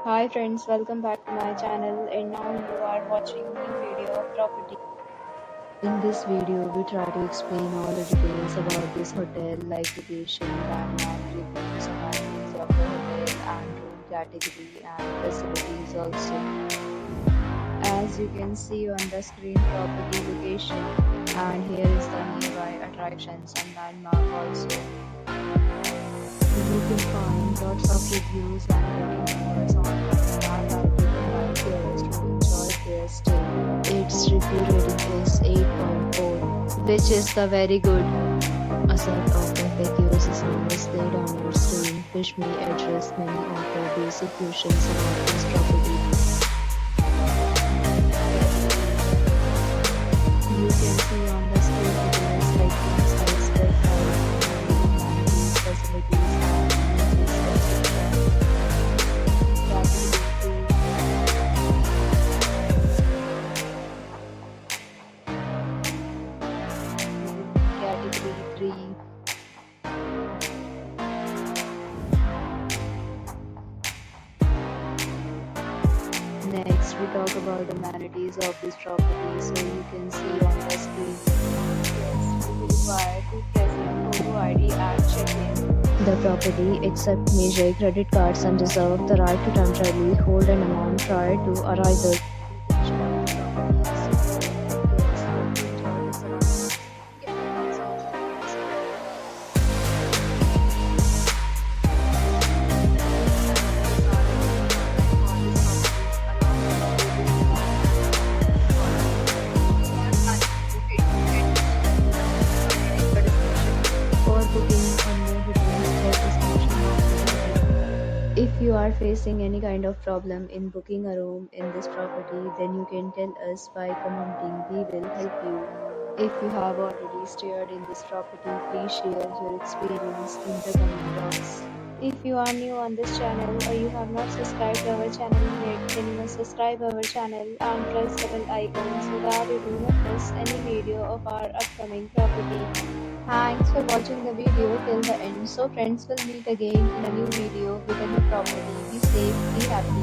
Hi friends, welcome back to my channel and now you are watching new video of property. In this video, we try to explain all the details about this hotel like location, landmark, reviews, amenities of the hotel and room category and facilities also. As you can see on the screen property location and here is the nearby attractions and landmark also. You can find lots of reviews and rating numbers on that are given by guests who enjoy their stay. Its review rating is 8.4, which is the very good. A set of perfect uses are displayed on your screen, which may address many of the basic questions about this property. You can see on the screen details like rooms size, bed type, amenities, facilities, and uses, etc. Category 3. Next, we talk about amenities of this property. So you can see on the screen. Yes, we require to present photo ID at check-in. The property accepts major credit cards and reserve the right to temporarily hold an amount prior to arrival. If you are facing any kind of problem in booking a room in this property, then you can tell us by commenting. We will help you. If you have already stayed in this property, please share your experience in the comment box. If you are new on this channel or you have not subscribed to our channel yet, then you must subscribe our channel and press the bell icon so that you do not miss any video of our upcoming property. Thanks for watching the video till the end. So friends, will meet again in a new video with a new property. Be safe, be happy.